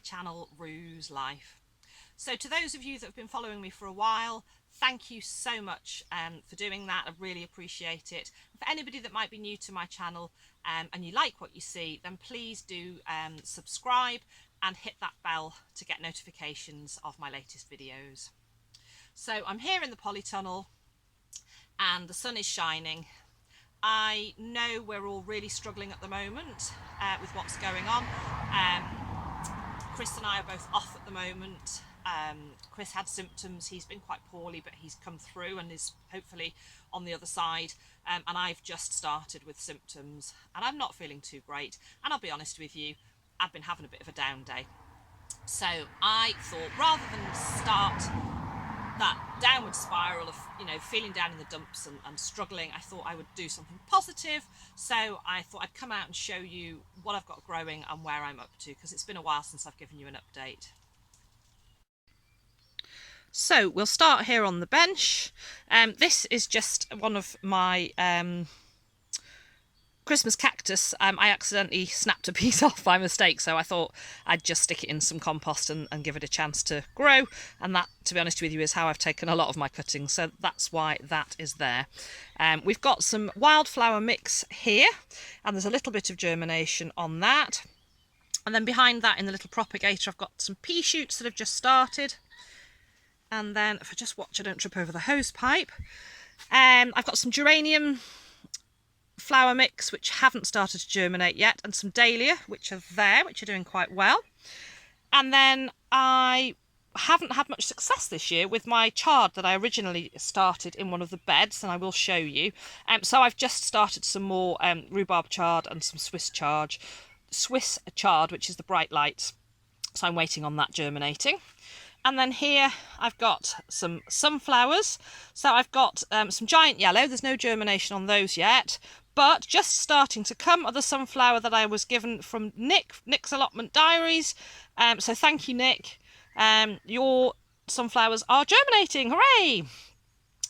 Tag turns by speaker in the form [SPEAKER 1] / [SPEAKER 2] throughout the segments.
[SPEAKER 1] channel Rue's Life. So to those of you that have been following me for a while, thank you so much for doing that. I really appreciate it. For anybody that might be new to my channel and you like what you see, then please do subscribe and hit that bell to get notifications of my latest videos. So I'm here in the polytunnel and the sun is shining. I know we're all really struggling at the moment with what's going on. Chris and I are both off at the moment. Chris had symptoms, he's been quite poorly, but he's come through and is hopefully on the other side. And I've just started with symptoms and I'm not feeling too great. And I'll be honest with you, I've been having a bit of a down day. So I thought rather than start that downward spiral of, you know, feeling down in the dumps and struggling, I thought I would do something positive. So I thought I'd come out and show you what I've got growing and where I'm up to, because it's been a while since I've given you an update. So we'll start here on the bench. This is just one of my Christmas cactus. I accidentally snapped a piece off by mistake, so I thought I'd just stick it in some compost and give it a chance to grow, and that, to be honest with you, is how I've taken a lot of my cuttings, so that's why that is there. We've got some wildflower mix here, and there's a little bit of germination on that, and then behind that in the little propagator I've got some pea shoots that have just started, and then if I just watch I don't trip over the hose pipe, I've got some geranium flower mix which haven't started to germinate yet, and some dahlia which are there, which are doing quite well. And then I haven't had much success this year with my chard that I originally started in one of the beds, and I will show you. So I've just started some more rhubarb chard and some Swiss chard, which is the bright lights, so I'm waiting on that germinating. And then here I've got some sunflowers. So I've got some giant yellow. There's no germination on those yet, but just starting to come are the sunflower that I was given from Nick's Allotment Diaries. So thank you, Nick. Your sunflowers are germinating. Hooray!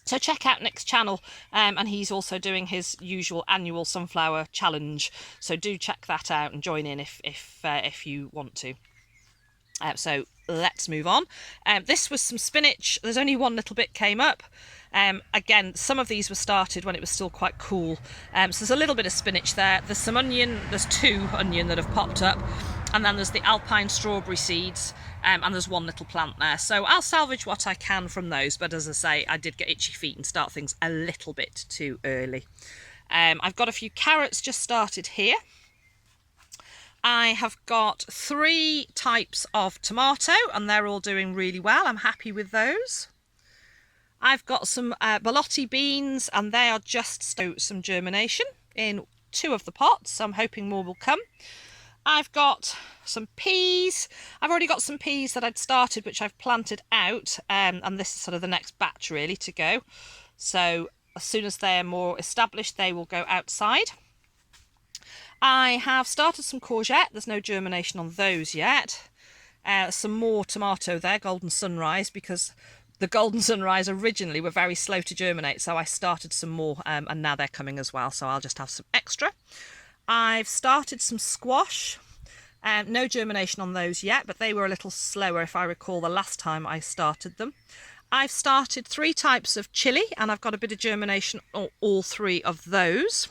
[SPEAKER 1] So check out Nick's channel, and he's also doing his usual annual sunflower challenge. So do check that out and join in if you want to. So let's move on. This was some spinach. There's only one little bit came up. Again, some of these were started when it was still quite cool. So there's a little bit of spinach there. There's some onion. There's 2 onion that have popped up. And then there's the alpine strawberry seeds. And there's one little plant there. So I'll salvage what I can from those. But as I say, I did get itchy feet and start things a little bit too early. I've got a few carrots just started here. I have got 3 types of tomato and they're all doing really well. I'm happy with those. I've got some borlotti beans and they are just some germination in 2 of the pots. So I'm hoping more will come. I've got some peas. I've already got some peas that I'd started which I've planted out, and this is sort of the next batch really to go. So as soon as they're more established they will go outside. I have started some courgette. There's no germination on those yet. Some more tomato there, Golden Sunrise, because the Golden Sunrise originally were very slow to germinate, so I started some more and now they're coming as well, so I'll just have some extra. I've started some squash. No germination on those yet, but they were a little slower if I recall the last time I started them. I've started 3 types of chilli and I've got a bit of germination on all 3 of those.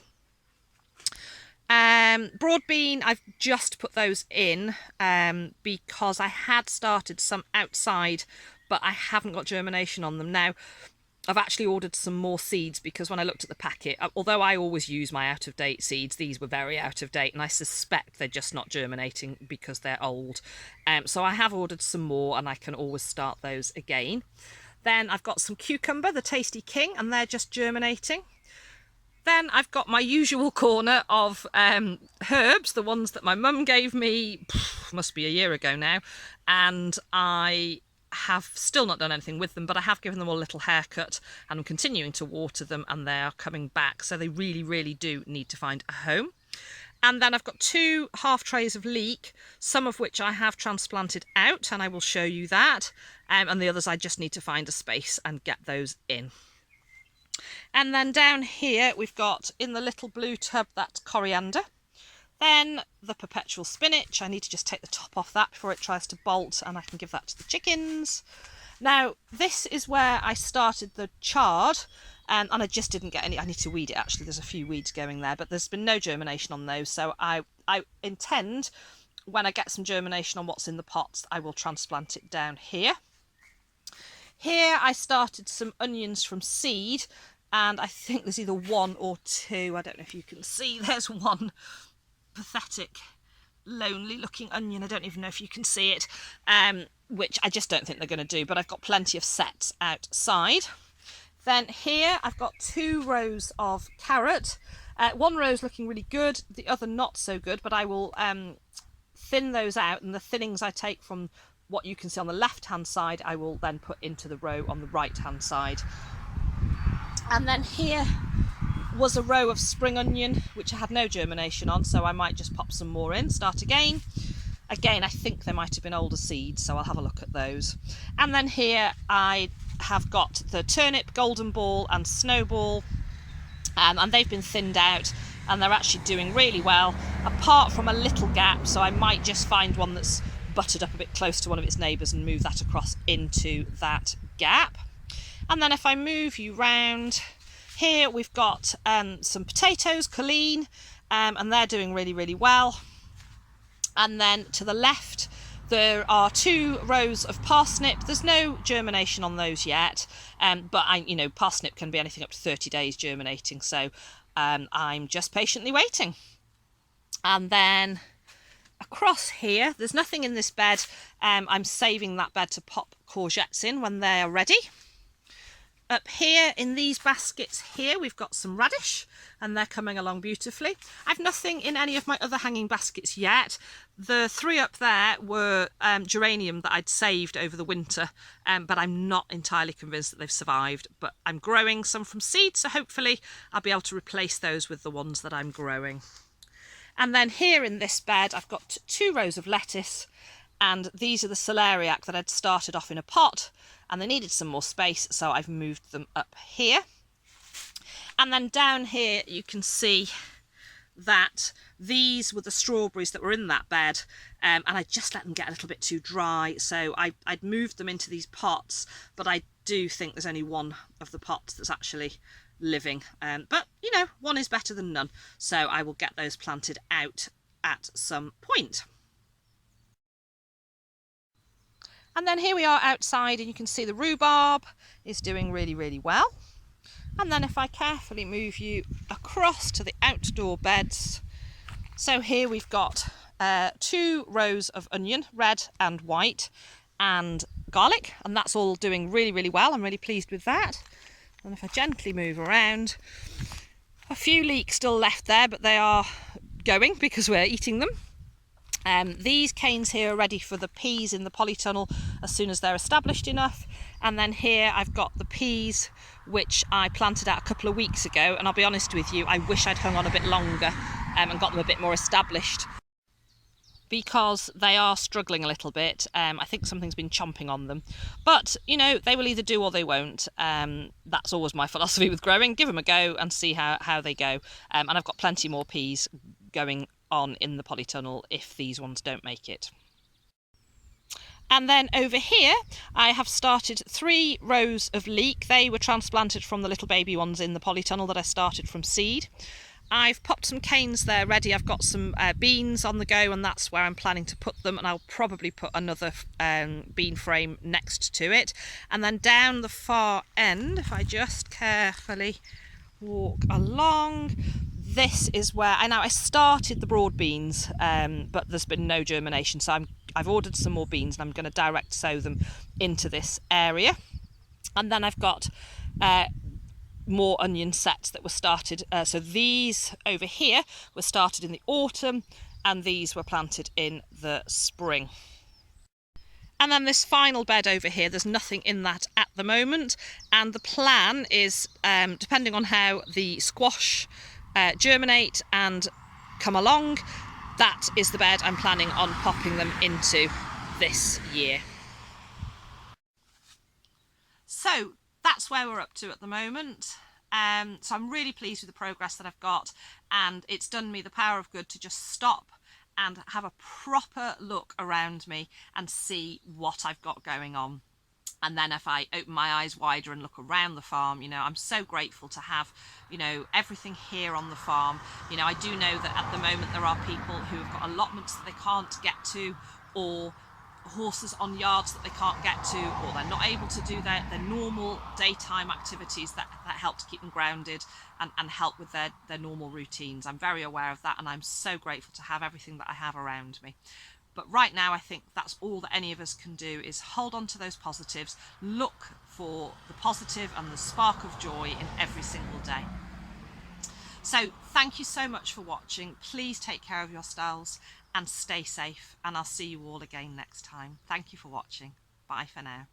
[SPEAKER 1] Broad bean, I've just put those in because I had started some outside, but I haven't got germination on them. Now, I've actually ordered some more seeds because when I looked at the packet, although I always use my out-of-date seeds, these were very out-of-date and I suspect they're just not germinating because they're old. So I have ordered some more and I can always start those again. Then I've got some cucumber, the Tasty King, and they're just germinating. Then I've got my usual corner of herbs, the ones that my mum gave me, must be a year ago now, and I have still not done anything with them, but I have given them a little haircut and I'm continuing to water them and they are coming back, so they really, really do need to find a home. And then I've got 2 half trays of leek, some of which I have transplanted out and I will show you that, and the others I just need to find a space and get those in. And then down here we've got, in the little blue tub, that's coriander. Then the perpetual spinach. I need to just take the top off that before it tries to bolt, and I can give that to the chickens. Now, this is where I started the chard, and I just didn't get any. I need to weed it, actually. There's a few weeds going there, but there's been no germination on those. So I intend, when I get some germination on what's in the pots, I will transplant it down here. Here I started some onions from seed, and I think there's either one or two. I don't know if you can see. There's one pathetic, lonely looking onion. I don't even know if you can see it, which I just don't think they're going to do, but I've got plenty of sets outside. Then here I've got 2 rows of carrot. One row's looking really good, the other not so good, but I will thin those out, and the thinnings I take from what you can see on the left hand side I will then put into the row on the right hand side. And then here was a row of spring onion which I had no germination on, so I might just pop some more in, start again. Again, I think they might have been older seeds, so I'll have a look at those. And then here I have got the turnip, golden ball and snowball, and they've been thinned out and they're actually doing really well, apart from a little gap, so I might just find one that's buttered up a bit close to one of its neighbours and move that across into that gap. And then if I move you round, here we've got some potatoes, Colleen, and they're doing really well. And then to the left there are 2 rows of parsnip. There's no germination on those yet, but parsnip can be anything up to 30 days germinating, so I'm just patiently waiting. And then across here, there's nothing in this bed. I'm saving that bed to pop courgettes in when they're ready. Up here in these baskets here we've got some radish, and they're coming along beautifully. I've nothing in any of my other hanging baskets yet. The 3 up there were geranium that I'd saved over the winter, but I'm not entirely convinced that they've survived. But I'm growing some from seed, so hopefully I'll be able to replace those with the ones that I'm growing. And then here in this bed I've got 2 rows of lettuce, and these are the celeriac that I'd started off in a pot, and they needed some more space, so I've moved them up here. And then down here you can see that these were the strawberries that were in that bed, and I just let them get a little bit too dry, so I'd moved them into these pots, but I do think there's only one of the pots that's actually living, but one is better than none, so I will get those planted out at some point. And then here we are outside, and you can see the rhubarb is doing really well. And then if I carefully move you across to the outdoor beds, so here we've got 2 rows of onion, red and white, and garlic, and that's all doing really well. I'm really pleased with that. And if I gently move around, a few leeks still left there, but they are going because we're eating them. These canes here are ready for the peas in the polytunnel as soon as they're established enough. And then here I've got the peas which I planted out a couple of weeks ago, and I'll be honest with you, I wish I'd hung on a bit longer and got them a bit more established, because they are struggling a little bit. I think something's been chomping on them, but they will either do or they won't. That's always my philosophy with growing. Give them a go and see how they go. And I've got plenty more peas going on in the polytunnel if these ones don't make it. And then over here I have started 3 rows of leek. They were transplanted from the little baby ones in the polytunnel that I started from seed. I've popped some canes there ready. I've got some beans on the go, and that's where I'm planning to put them, and I'll probably put another bean frame next to it. And then down the far end, if I just carefully walk along, this is where I started the broad beans, but there's been no germination, so I've ordered some more beans, and I'm going to direct sow them into this area. And then I've got more onion sets that were started. So these over here were started in the autumn, and these were planted in the spring. And then this final bed over here, there's nothing in that at the moment, and the plan is, depending on how the squash germinate and come along, that is the bed I'm planning on popping them into this year. So that's where we're up to at the moment. So I'm really pleased with the progress that I've got, and it's done me the power of good to just stop and have a proper look around me and see what I've got going on. And then if I open my eyes wider and look around the farm, you know, I'm so grateful to have, you know, everything here on the farm. You know, I do know that at the moment there are people who have got allotments that they can't get to, or horses on yards that they can't get to, or they're not able to do their normal daytime activities that help to keep them grounded and help with their normal routines. I'm very aware of that, and I'm so grateful to have everything that I have around me. But right now, I think that's all that any of us can do, is hold on to those positives, look for the positive and the spark of joy in every single day. So thank you so much for watching. Please take care of yourselves and stay safe, and I'll see you all again next time. Thank you for watching. Bye for now.